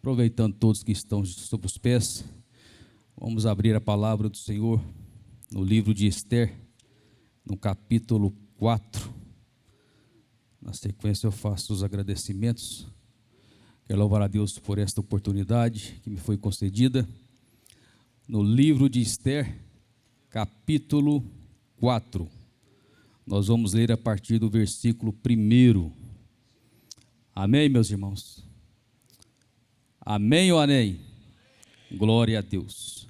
Aproveitando todos que estão sobre os pés, vamos abrir a palavra do Senhor no livro de Esther, no capítulo 4. Na sequência eu faço os agradecimentos. Quero louvar a Deus por esta oportunidade que me foi concedida. No livro de Esther, capítulo 4. Nós vamos ler a partir do versículo 1. Amém, meus irmãos? Amém ou amém? Glória a Deus.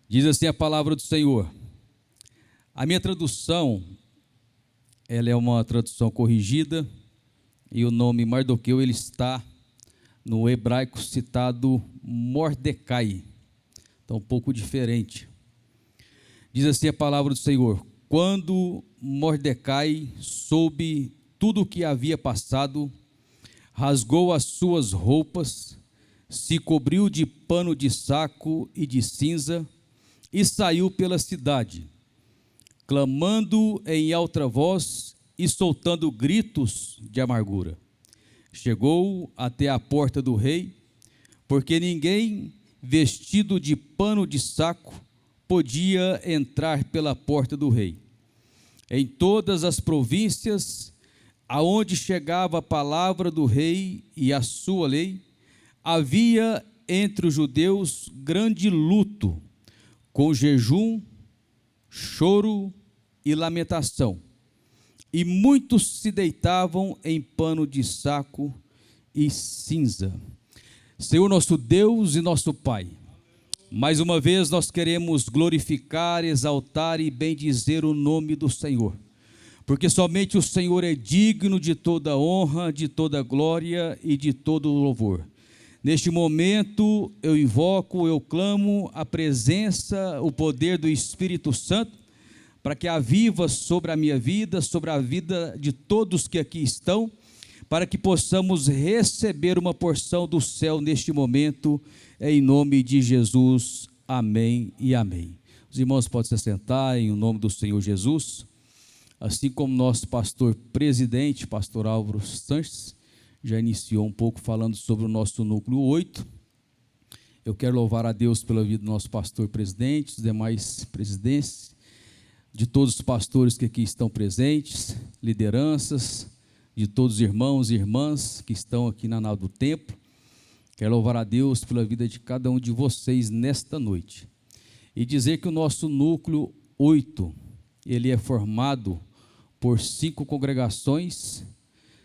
Diz assim a palavra do Senhor. A minha tradução, ela é uma tradução corrigida, e o nome Mardoqueu, ele está no hebraico citado Mordecai. Então, um pouco diferente. Diz assim a palavra do Senhor: quando Mordecai soube tudo o que havia passado, rasgou as suas roupas, se cobriu de pano de saco e de cinza e saiu pela cidade, clamando em alta voz e soltando gritos de amargura. Chegou até a porta do rei, porque ninguém vestido de pano de saco podia entrar pela porta do rei. Em todas as províncias aonde chegava a palavra do rei e a sua lei, havia entre os judeus grande luto, com jejum, choro e lamentação, e muitos se deitavam em pano de saco e cinza. Senhor nosso Deus e nosso Pai, mais uma vez nós queremos glorificar, exaltar e bendizer o nome do Senhor, porque somente o Senhor é digno de toda honra, de toda glória e de todo louvor. Neste momento eu invoco, eu clamo a presença, o poder do Espírito Santo, para que aviva sobre a minha vida, sobre a vida de todos que aqui estão, para que possamos receber uma porção do céu neste momento, em nome de Jesus, amém e amém. Os irmãos podem se assentar em nome do Senhor Jesus, assim como nosso pastor presidente, pastor Álvaro Sanches, já iniciou um pouco falando sobre o nosso núcleo 8, eu quero louvar a Deus pela vida do nosso pastor presidente, dos demais presidentes, de todos os pastores que aqui estão presentes, lideranças, de todos os irmãos e irmãs que estão aqui na nau do templo. Quero louvar a Deus pela vida de cada um de vocês nesta noite. E dizer que o nosso núcleo 8, ele é formado por 5 congregações,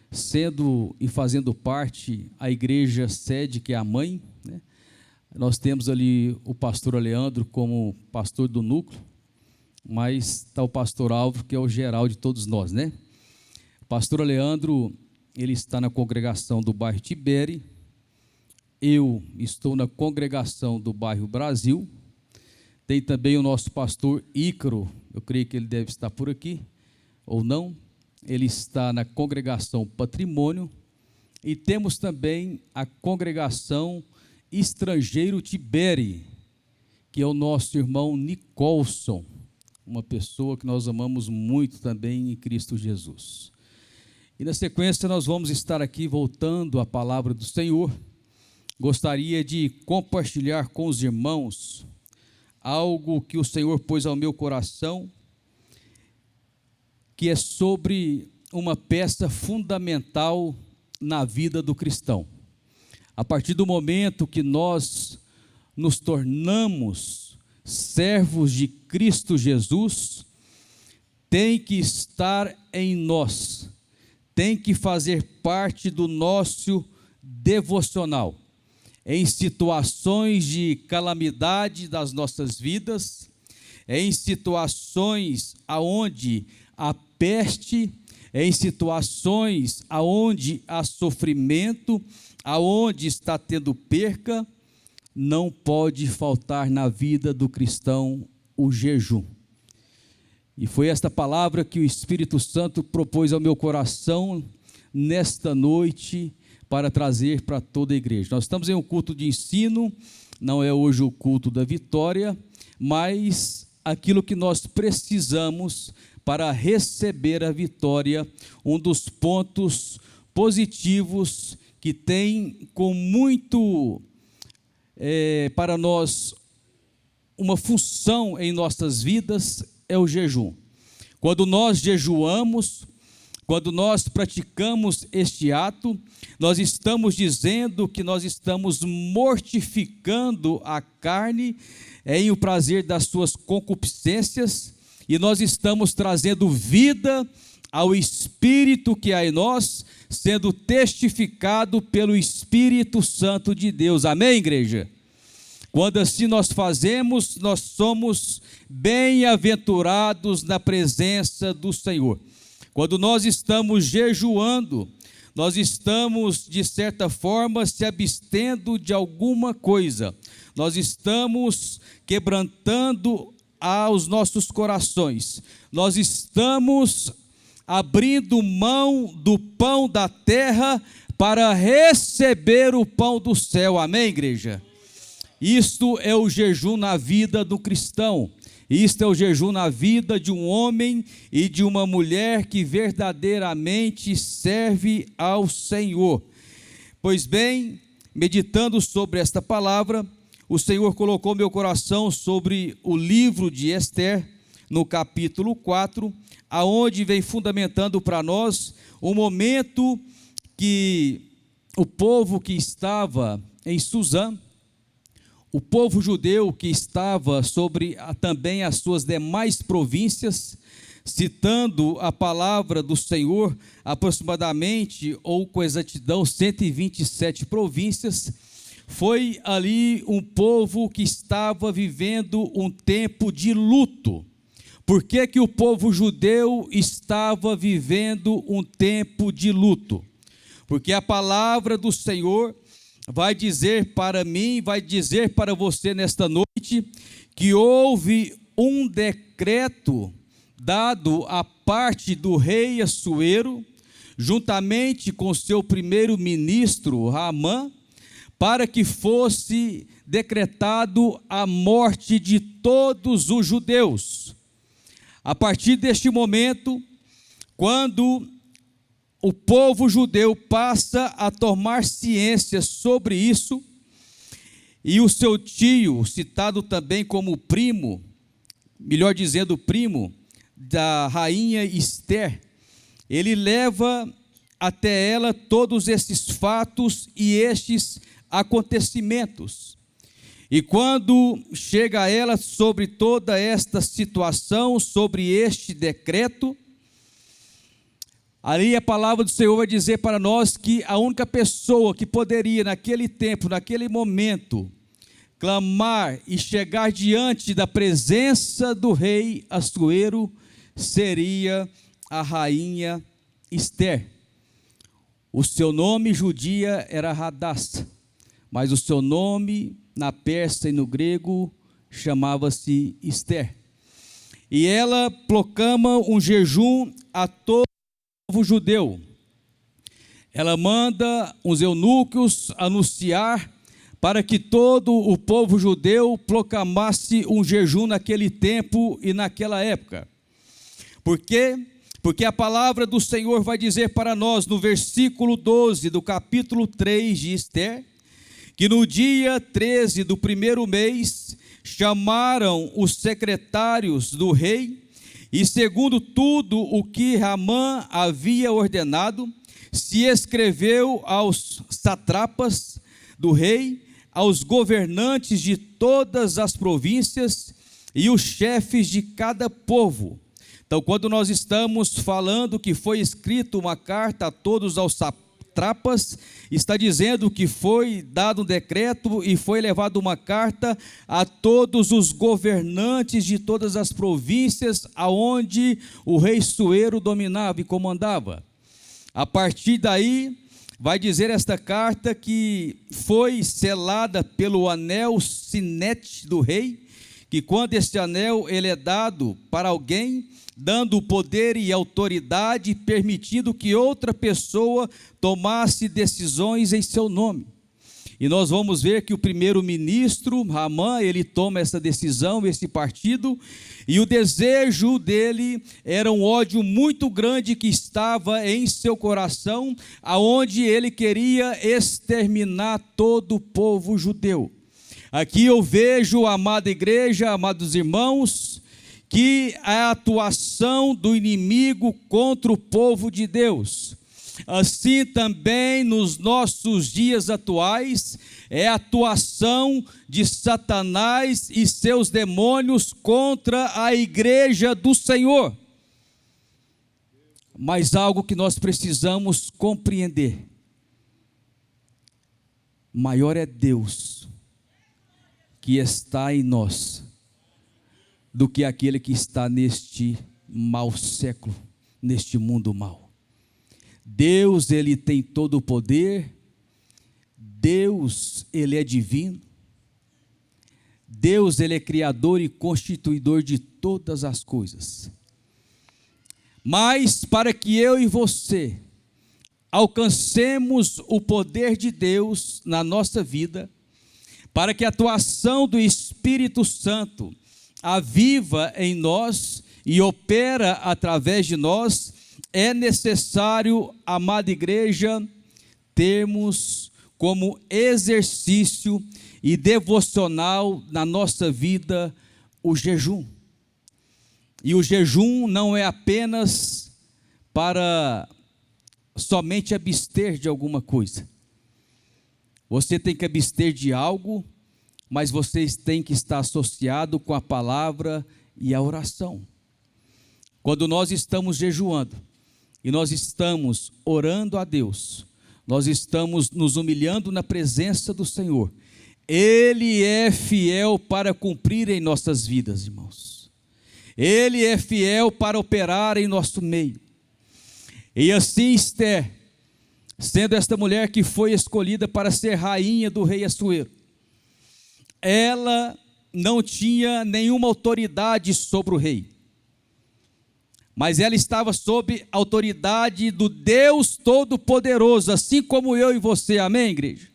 sendo e fazendo parte a igreja sede, que é a mãe, né? Nós temos ali o pastor Leandro como pastor do núcleo, mas está o pastor Álvaro, que é o geral de todos nós, né? O pastor Leandro, ele está na congregação do bairro Tibere, eu estou na congregação do bairro Brasil, tem também o nosso pastor Ícaro, eu creio que ele deve estar por aqui, ou não, ele está na congregação Patrimônio, e temos também a congregação Estrangeiro Tibere, que é o nosso irmão Nicolson, uma pessoa que nós amamos muito também em Cristo Jesus. E na sequência nós vamos estar aqui voltando à palavra do Senhor. Gostaria de compartilhar com os irmãos algo que o Senhor pôs ao meu coração, que é sobre uma peça fundamental na vida do cristão. A partir do momento que nós nos tornamos servos de Cristo Jesus, tem que estar em nós, tem que fazer parte do nosso devocional, em situações de calamidade das nossas vidas, em situações aonde há peste, em situações aonde há sofrimento, aonde está tendo perca, não pode faltar na vida do cristão o jejum. E foi esta palavra que o Espírito Santo propôs ao meu coração nesta noite para trazer para toda a igreja. Nós estamos em um culto de ensino, não é hoje o culto da vitória, mas aquilo que nós precisamos para receber a vitória, um dos pontos positivos que tem com muito para nós uma função em nossas vidas é o jejum. Quando nós jejuamos, quando nós praticamos este ato, nós estamos dizendo que nós estamos mortificando a carne em o prazer das suas concupiscências, e nós estamos trazendo vida ao Espírito que há em nós, sendo testificado pelo Espírito Santo de Deus. Amém, igreja? Quando assim nós fazemos, nós somos bem-aventurados na presença do Senhor. Quando nós estamos jejuando, nós estamos, de certa forma, se abstendo de alguma coisa. Nós estamos quebrantando aos nossos corações. Nós estamos abrindo mão do pão da terra para receber o pão do céu. Amém, igreja? Isto é o jejum na vida do cristão. Isto é o jejum na vida de um homem e de uma mulher que verdadeiramente serve ao Senhor. Pois bem, meditando sobre esta palavra, o Senhor colocou meu coração sobre o livro de Ester, no capítulo 4, aonde vem fundamentando para nós o momento que o povo que estava em Suzã, o povo judeu que estava sobre também as suas demais províncias, citando a palavra do Senhor, aproximadamente, ou com exatidão, 127 províncias, foi ali um povo que estava vivendo um tempo de luto. Por que que o povo judeu estava vivendo um tempo de luto? Porque a palavra do Senhor vai dizer para mim, vai dizer para você nesta noite, que houve um decreto dado à parte do rei Assuero, juntamente com seu primeiro-ministro Ramã, para que fosse decretado a morte de todos os judeus. A partir deste momento, quando o povo judeu passa a tomar ciência sobre isso, e o seu tio, citado também como primo, melhor dizendo, primo da rainha Ester, ele leva até ela todos esses fatos e estes acontecimentos. E quando chega a ela sobre toda esta situação, sobre este decreto, ali a palavra do Senhor vai dizer para nós que a única pessoa que poderia naquele tempo, naquele momento, clamar e chegar diante da presença do rei Assuero seria a rainha Ester. O seu nome judia era Hadassah, mas o seu nome na Pérsia e no grego chamava-se Ester. E ela proclama um jejum a todo o povo judeu. Ela manda os eunucos anunciar para que todo o povo judeu proclamasse um jejum naquele tempo e naquela época. Por quê? Porque a palavra do Senhor vai dizer para nós no versículo 12 do capítulo 3 de Ester, que no dia 13 do primeiro mês chamaram os secretários do rei e, segundo tudo o que Ramã havia ordenado, se escreveu aos satrapas do rei, aos governantes de todas as províncias e os chefes de cada povo. Então, quando nós estamos falando que foi escrito uma carta a todos os satrapas, está dizendo que foi dado um decreto e foi levado uma carta a todos os governantes de todas as províncias aonde o rei Assuero dominava e comandava. A partir daí, vai dizer esta carta que foi selada pelo anel sinete do rei, que quando este anel ele é dado para alguém, dando poder e autoridade, permitindo que outra pessoa tomasse decisões em seu nome. E nós vamos ver que o primeiro-ministro, Ramã, ele toma essa decisão, esse partido, e o desejo dele era um ódio muito grande que estava em seu coração, aonde ele queria exterminar todo o povo judeu. Aqui eu vejo, amada igreja, amados irmãos, que a atuação do inimigo contra o povo de Deus. Assim também nos nossos dias atuais, é a atuação de Satanás e seus demônios contra a igreja do Senhor. Mas algo que nós precisamos compreender: maior é Deus que está em nós do que aquele que está neste mau século, neste mundo mau. Deus, Ele tem todo o poder. Deus, Ele é divino. Deus, Ele é criador e constituidor de todas as coisas. Mas para que eu e você alcancemos o poder de Deus na nossa vida, para que a atuação do Espírito Santo aviva em nós e opera através de nós, é necessário, amada igreja, termos como exercício e devocional na nossa vida o jejum. E o jejum não é apenas para somente abster de alguma coisa. Você tem que abster de algo, mas vocês têm que estar associado com a palavra e a oração. Quando nós estamos jejuando e nós estamos orando a Deus, nós estamos nos humilhando na presença do Senhor, Ele é fiel para cumprir em nossas vidas, irmãos. Ele é fiel para operar em nosso meio. E assim Esther, sendo esta mulher que foi escolhida para ser rainha do rei Assuero, ela não tinha nenhuma autoridade sobre o rei, mas ela estava sob a autoridade do Deus Todo-Poderoso, assim como eu e você, amém, igreja?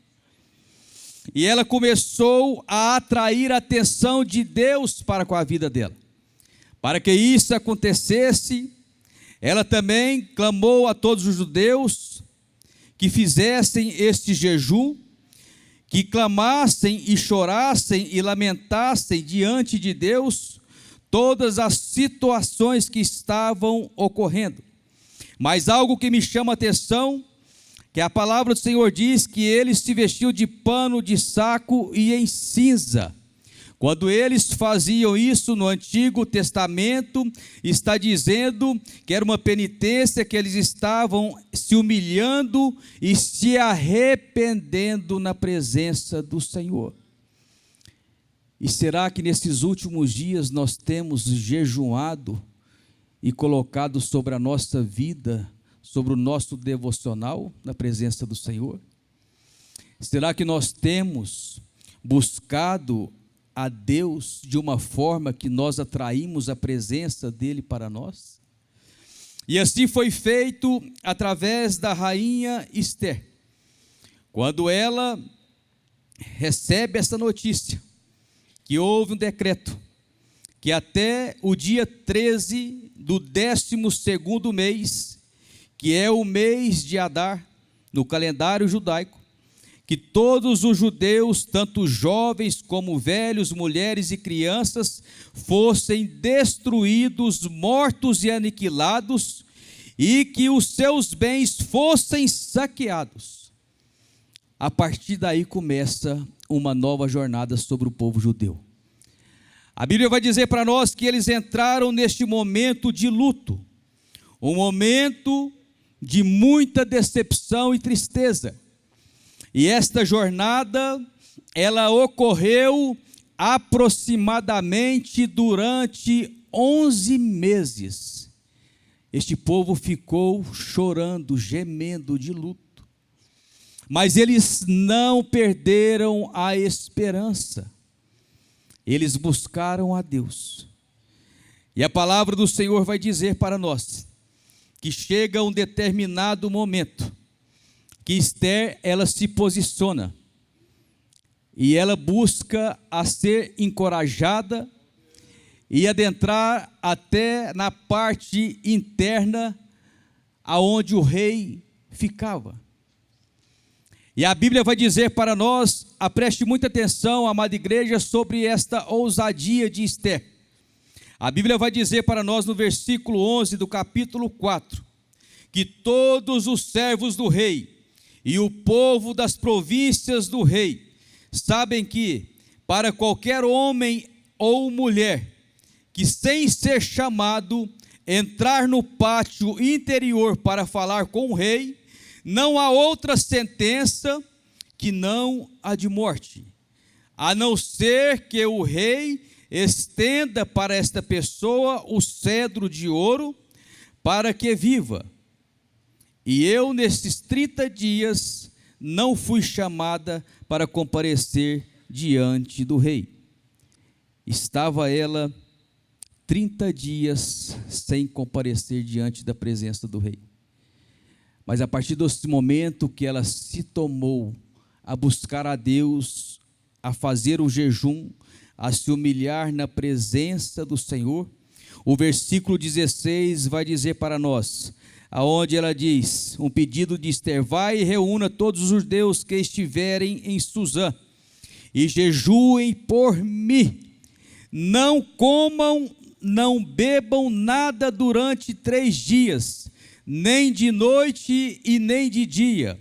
E ela começou a atrair a atenção de Deus para com a vida dela. Para que isso acontecesse, ela também clamou a todos os judeus que fizessem este jejum, que clamassem e chorassem e lamentassem diante de Deus todas as situações que estavam ocorrendo. Mas algo que me chama a atenção, que a palavra do Senhor diz que ele se vestiu de pano de saco e em cinza. Quando eles faziam isso no Antigo Testamento, está dizendo que era uma penitência, que eles estavam se humilhando e se arrependendo na presença do Senhor. E será que nesses últimos dias nós temos jejuado e colocado sobre a nossa vida, sobre o nosso devocional na presença do Senhor? Será que nós temos buscado a Deus de uma forma que nós atraímos a presença dele para nós? E assim foi feito através da rainha Esther. Quando ela recebe essa notícia, que houve um decreto, que até o dia 13 do 12º mês, que é o mês de Adar, no calendário judaico, que todos os judeus, tanto jovens como velhos, mulheres e crianças, fossem destruídos, mortos e aniquilados, e que os seus bens fossem saqueados. A partir daí começa uma nova jornada sobre o povo judeu. A Bíblia vai dizer para nós que eles entraram neste momento de luto, um momento de muita decepção e tristeza. E esta jornada, ela ocorreu aproximadamente durante 11 meses. Este povo ficou chorando, gemendo de luto. Mas eles não perderam a esperança. Eles buscaram a Deus. E a palavra do Senhor vai dizer para nós que chega um determinado momento que Esther, ela se posiciona e ela busca a ser encorajada e adentrar até na parte interna aonde o rei ficava. E a Bíblia vai dizer para nós, preste muita atenção, amada igreja, sobre esta ousadia de Ester. A Bíblia vai dizer para nós no versículo 11 do capítulo 4, que todos os servos do rei e o povo das províncias do rei sabem que, para qualquer homem ou mulher que, sem ser chamado, entrar no pátio interior para falar com o rei, não há outra sentença que não a de morte, a não ser que o rei estenda para esta pessoa o cedro de ouro para que viva. E eu, nesses 30 dias, não fui chamada para comparecer diante do rei. Estava ela 30 dias sem comparecer diante da presença do rei. Mas a partir desse momento que ela se tomou a buscar a Deus, a fazer o jejum, a se humilhar na presença do Senhor, o versículo 16 vai dizer para nós, aonde ela diz, um pedido de Ester: vai e reúna todos os judeus que estiverem em Suzã, e jejuem por mim, não comam, não bebam nada durante 3 dias, nem de noite e nem de dia.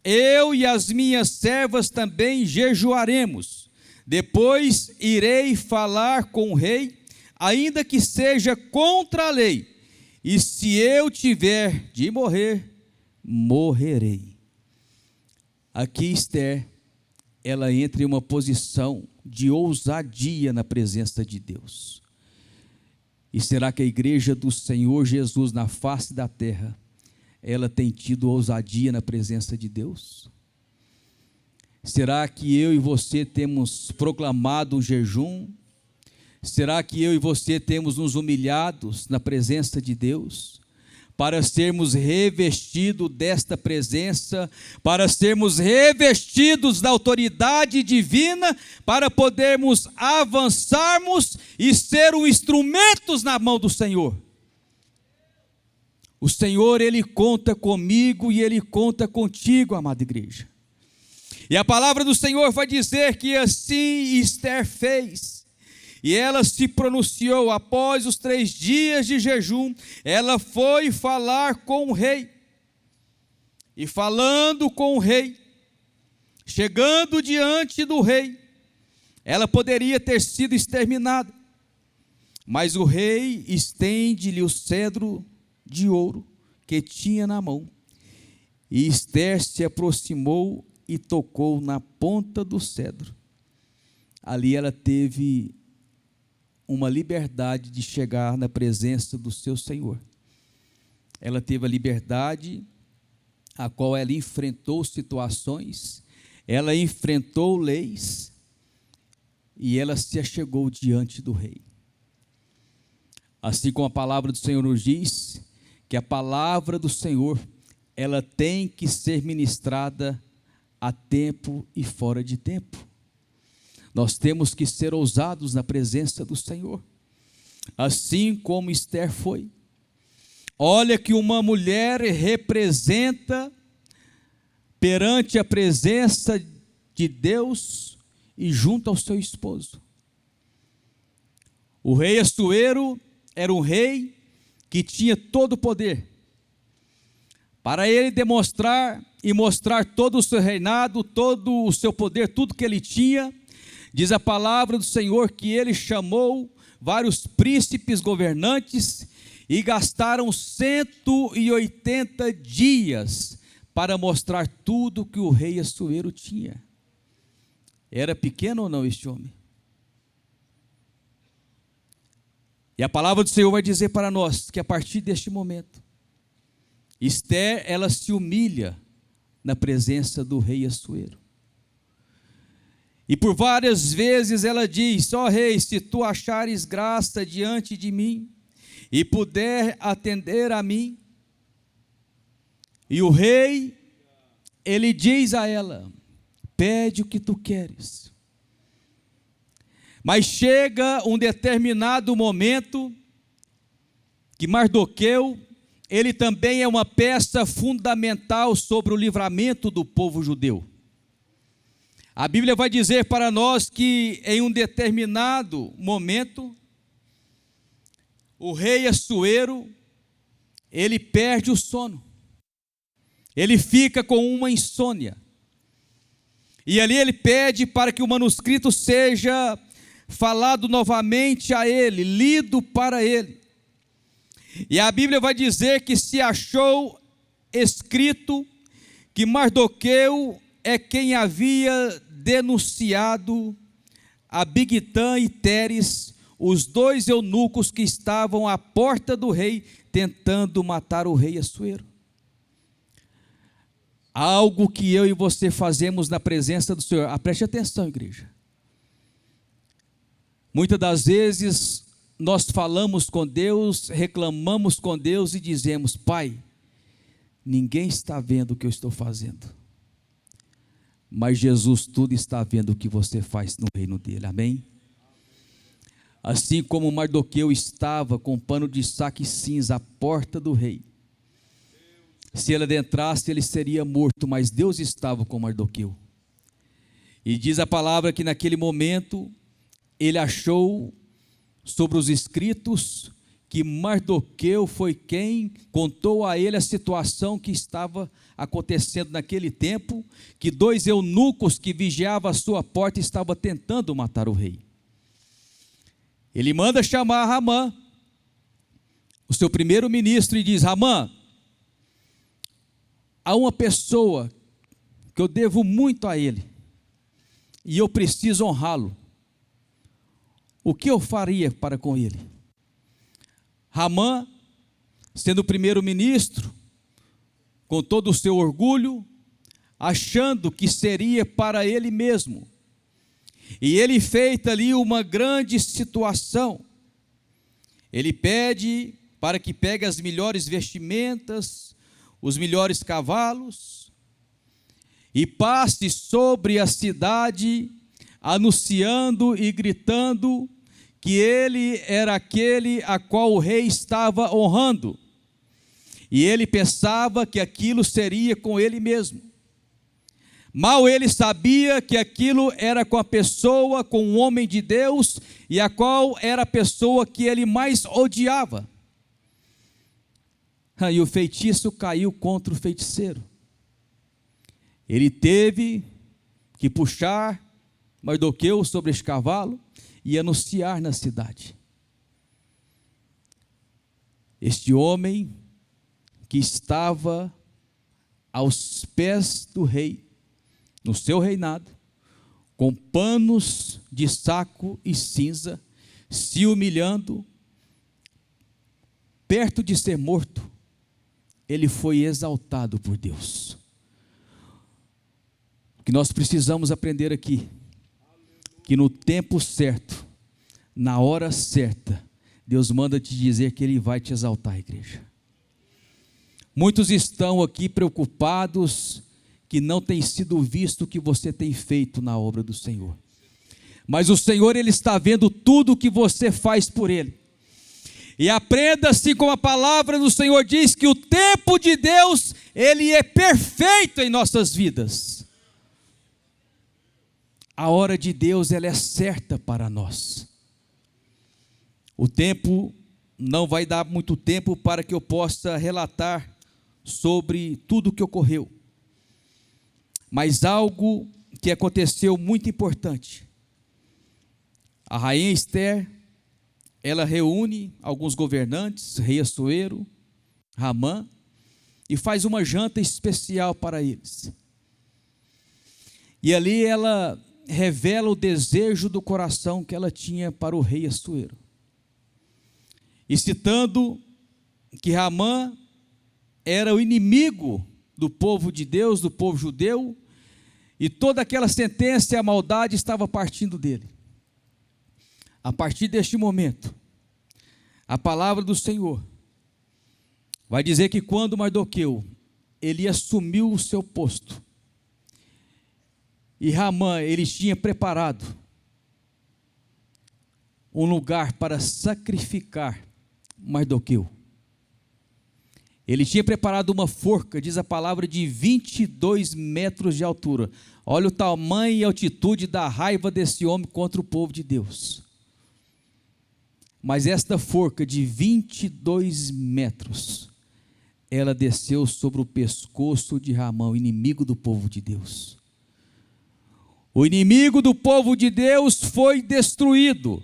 Eu e as minhas servas também jejuaremos. Depois irei falar com o rei, ainda que seja contra a lei. E se eu tiver de morrer, morrerei. Aqui Ester, ela entra em uma posição de ousadia na presença de Deus. E será que a igreja do Senhor Jesus na face da terra, ela tem tido ousadia na presença de Deus? Será que eu e você temos proclamado um jejum? Será que eu e você temos nos humilhados na presença de Deus? Para sermos revestidos desta presença, para sermos revestidos da autoridade divina, para podermos avançarmos e ser instrumentos na mão do Senhor. O Senhor, Ele conta comigo e Ele conta contigo, amada igreja. E a palavra do Senhor vai dizer que assim Ester fez. E ela se pronunciou, após os 3 dias de jejum, ela foi falar com o rei. E falando com o rei, chegando diante do rei, ela poderia ter sido exterminada. Mas o rei estende-lhe o cedro de ouro que tinha na mão. E Ester se aproximou e tocou na ponta do cedro. Ali ela teve uma liberdade de chegar na presença do seu Senhor. Ela teve a liberdade a qual ela enfrentou situações, ela enfrentou leis e ela se achegou diante do rei. Assim como a palavra do Senhor nos diz, que a palavra do Senhor, ela tem que ser ministrada a tempo e fora de tempo. Nós temos que ser ousados na presença do Senhor, assim como Ester foi. Olha que uma mulher representa perante a presença de Deus e junto ao seu esposo. O rei Assuero era um rei que tinha todo o poder. Para ele demonstrar e mostrar todo o seu reinado, todo o seu poder, tudo que ele tinha, diz a palavra do Senhor que ele chamou vários príncipes governantes e gastaram 180 dias para mostrar tudo que o rei Assuero tinha. Era pequeno ou não este homem? E a palavra do Senhor vai dizer para nós que a partir deste momento, Ester, ela se humilha na presença do rei Assuero. E por várias vezes ela diz: ó rei, se tu achares graça diante de mim e puder atender a mim. E o rei, ele diz a ela: pede o que tu queres. Mas chega um determinado momento que Mardoqueu ele também é uma peça fundamental sobre o livramento do povo judeu. A Bíblia vai dizer para nós que em um determinado momento, o rei Assuero, ele perde o sono. Ele fica com uma insônia. E ali ele pede para que o manuscrito seja falado novamente a ele, lido para ele. E a Bíblia vai dizer que se achou escrito que Mardoqueu é quem havia denunciado a Bigtã e Teres, os dois eunucos que estavam à porta do rei, tentando matar o rei Assuero. Algo que eu e você fazemos na presença do Senhor. Preste atenção, igreja. Muitas das vezes nós falamos com Deus, reclamamos com Deus e dizemos: Pai, ninguém está vendo o que eu estou fazendo, mas Jesus tudo está vendo o que você faz no reino dele, amém? Assim como Mardoqueu estava com pano de saco e cinza à porta do rei, se ele adentrasse ele seria morto, mas Deus estava com Mardoqueu. E diz a palavra que naquele momento ele achou sobre os escritos que Mardoqueu foi quem contou a ele a situação que estava acontecendo naquele tempo, que dois eunucos que vigiavam a sua porta estavam tentando matar o rei. Ele manda chamar Ramã, o seu primeiro ministro, e diz: Ramã, há uma pessoa que eu devo muito a ele, e eu preciso honrá-lo. O que eu faria para com ele? Ramã, sendo o primeiro-ministro, com todo o seu orgulho, achando que seria para ele mesmo, e ele feita ali uma grande situação, ele pede para que pegue as melhores vestimentas, os melhores cavalos, e passe sobre a cidade, anunciando e gritando que ele era aquele a qual o rei estava honrando, e ele pensava que aquilo seria com ele mesmo. Mal ele sabia que aquilo era com a pessoa, com um homem de Deus, e a qual era a pessoa que ele mais odiava. E o feitiço caiu contra o feiticeiro. Ele teve que puxar Mardoqueu sobre esse cavalo e anunciar na cidade. Este homem que estava aos pés do rei, no seu reinado, com panos de saco e cinza, se humilhando, perto de ser morto, ele foi exaltado por Deus. O que nós precisamos aprender aqui, que no tempo certo, na hora certa, Deus manda te dizer que Ele vai te exaltar, igreja. Muitos estão aqui preocupados que não tem sido visto o que você tem feito na obra do Senhor. Mas o Senhor, Ele está vendo tudo o que você faz por Ele. E aprenda, assim como a palavra do Senhor diz, que o tempo de Deus, Ele é perfeito em nossas vidas. A hora de Deus, ela é certa para nós. O tempo não vai dar muito tempo para que eu possa relatar sobre tudo o que ocorreu. Mas algo que aconteceu muito importante. A rainha Esther, ela reúne alguns governantes, rei Assuero, Ramã, e faz uma janta especial para eles. E ali ela revela o desejo do coração que ela tinha para o rei Assuero. E citando que Ramã era o inimigo do povo de Deus, do povo judeu, e toda aquela sentença e a maldade estava partindo dele. A partir deste momento, a palavra do Senhor vai dizer que quando Mardoqueu, ele assumiu o seu posto, e Ramã, ele tinha preparado um lugar para sacrificar Mardoqueu. Ele tinha preparado uma forca, diz a palavra, de 22 metros de altura. Olha o tamanho e altitude da raiva desse homem contra o povo de Deus. Mas esta forca de 22 metros, ela desceu sobre o pescoço de Ramão, inimigo do povo de Deus. O inimigo do povo de Deus foi destruído.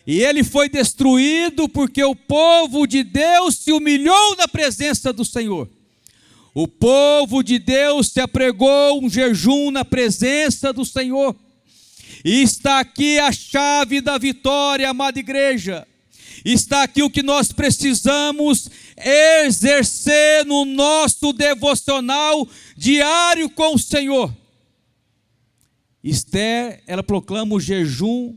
E ele foi destruído porque o povo de Deus se humilhou na presença do Senhor. O povo de Deus se apregou um jejum na presença do Senhor. E está aqui a chave da vitória, amada igreja. Está aqui o que nós precisamos exercer no nosso devocional diário com o Senhor. Esther, ela proclama o jejum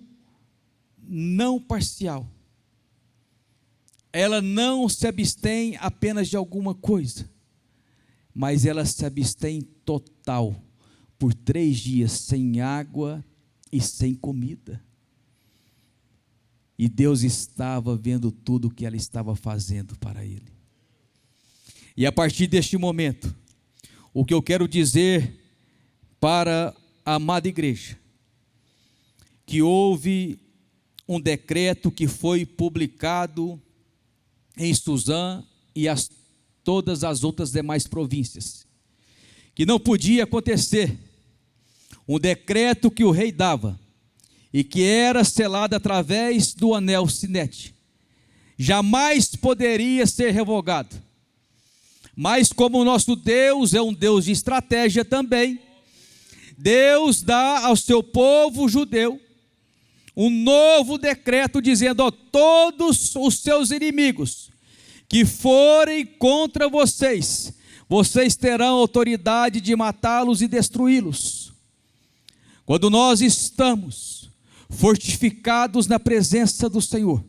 não parcial. Ela não se abstém apenas de alguma coisa, mas ela se abstém total, por 3 dias, sem água e sem comida. E Deus estava vendo tudo o que ela estava fazendo para ele. E a partir deste momento, o que eu quero dizer para a amada igreja, que houve um decreto que foi publicado em Suzã e todas as outras demais províncias, que não podia acontecer, um decreto que o rei dava, e que era selado através do anel sinete, jamais poderia ser revogado. Mas como o nosso Deus é um Deus de estratégia também, Deus dá ao seu povo judeu um novo decreto dizendo: ó, todos os seus inimigos que forem contra vocês, vocês terão autoridade de matá-los e destruí-los. Quando nós estamos fortificados na presença do Senhor,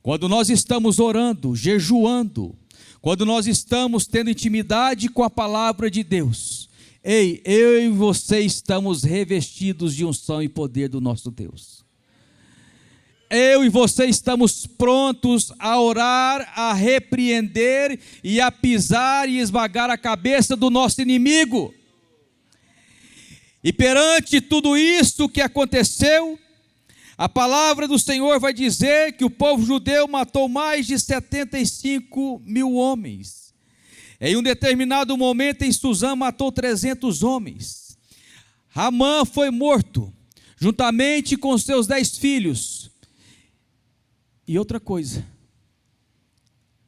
quando nós estamos orando, jejuando, quando nós estamos tendo intimidade com a palavra de Deus, ei, eu e você estamos revestidos de unção e poder do nosso Deus. Eu e você estamos prontos a orar, a repreender e a pisar e esmagar a cabeça do nosso inimigo. E perante tudo isso que aconteceu, a palavra do Senhor vai dizer que o povo judeu matou mais de 75 mil homens. Em um determinado momento em Suzã matou 300 homens. Ramã foi morto, juntamente com seus 10 filhos. E outra coisa,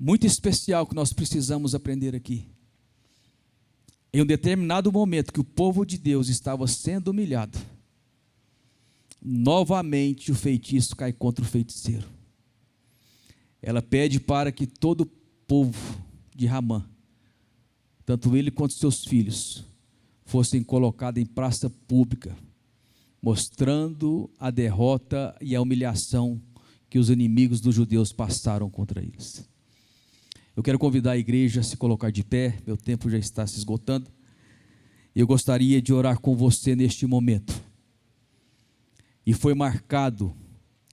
muito especial que nós precisamos aprender aqui. Em um determinado momento que o povo de Deus estava sendo humilhado, novamente o feitiço cai contra o feiticeiro. Ela pede para que todo o povo de Ramã, tanto ele quanto seus filhos, fossem colocados em praça pública, mostrando a derrota e a humilhação que os inimigos dos judeus passaram contra eles. Eu quero convidar a igreja a se colocar de pé, meu tempo já está se esgotando, e eu gostaria de orar com você neste momento. E foi marcado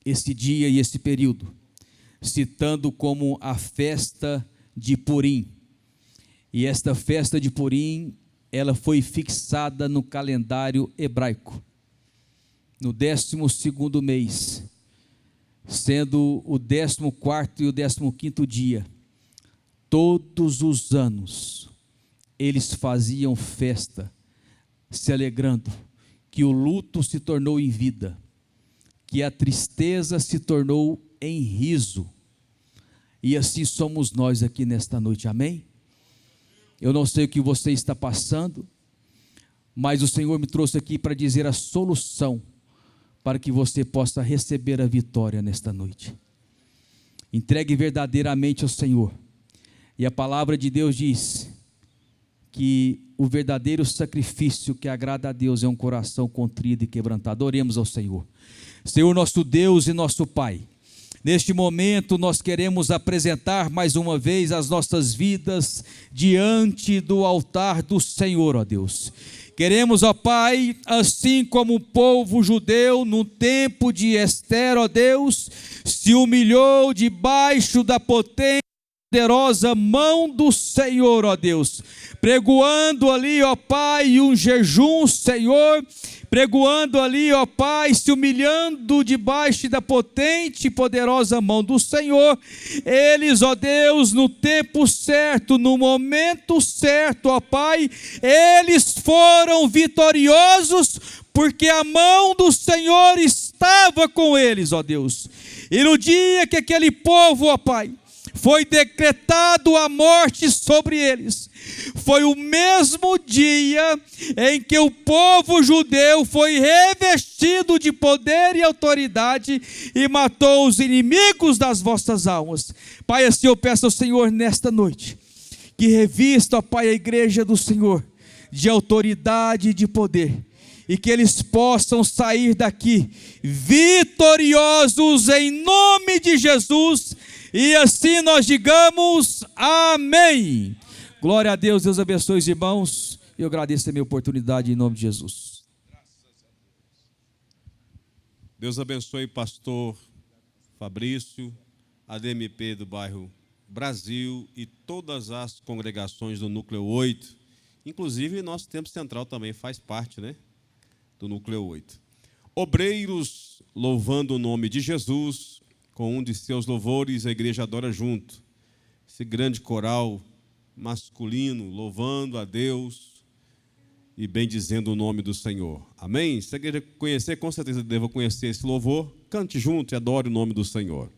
esse dia e esse período, citando como a festa de Purim. E esta festa de Purim, ela foi fixada no calendário hebraico, no 12º mês, sendo o 14º e o 15º dia. Todos os anos, eles faziam festa, se alegrando, que o luto se tornou em vida, que a tristeza se tornou em riso, e assim somos nós aqui nesta noite, amém? Eu não sei o que você está passando, mas o Senhor me trouxe aqui para dizer a solução, para que você possa receber a vitória nesta noite. Entregue verdadeiramente ao Senhor, e a palavra de Deus diz que o verdadeiro sacrifício que agrada a Deus é um coração contrito e quebrantado. Oremos ao Senhor. Senhor, nosso Deus e nosso Pai, neste momento nós queremos apresentar mais uma vez as nossas vidas diante do altar do Senhor, ó Deus. Queremos, ó Pai, assim como o povo judeu no tempo de Esther, ó Deus, se humilhou debaixo da potência poderosa mão do Senhor, ó Deus, pregoando ali, ó Pai, um jejum, Senhor, pregoando ali, ó Pai, se humilhando debaixo da potente e poderosa mão do Senhor. Eles, ó Deus, no tempo certo, no momento certo, ó Pai, eles foram vitoriosos, porque a mão do Senhor estava com eles, ó Deus. E no dia que aquele povo, ó Pai, foi decretado a morte sobre eles, foi o mesmo dia em que o povo judeu foi revestido de poder e autoridade e matou os inimigos das vossas almas. Pai, assim eu peço ao Senhor nesta noite, que revista, ó Pai, a igreja do Senhor de autoridade e de poder, e que eles possam sair daqui vitoriosos em nome de Jesus, e assim nós digamos amém. Glória a Deus, Deus abençoe os irmãos, eu agradeço a minha oportunidade em nome de Jesus. Deus abençoe pastor Fabrício, ADMP do bairro Brasil e todas as congregações do Núcleo 8, inclusive nosso Tempo Central também faz parte, né, do Núcleo 8. Obreiros louvando o nome de Jesus, com um de seus louvores a igreja adora junto. Esse grande coral masculino louvando a Deus e bendizendo o nome do Senhor. Amém? Se a igreja conhecer, com certeza deva conhecer esse louvor. Cante junto e adore o nome do Senhor.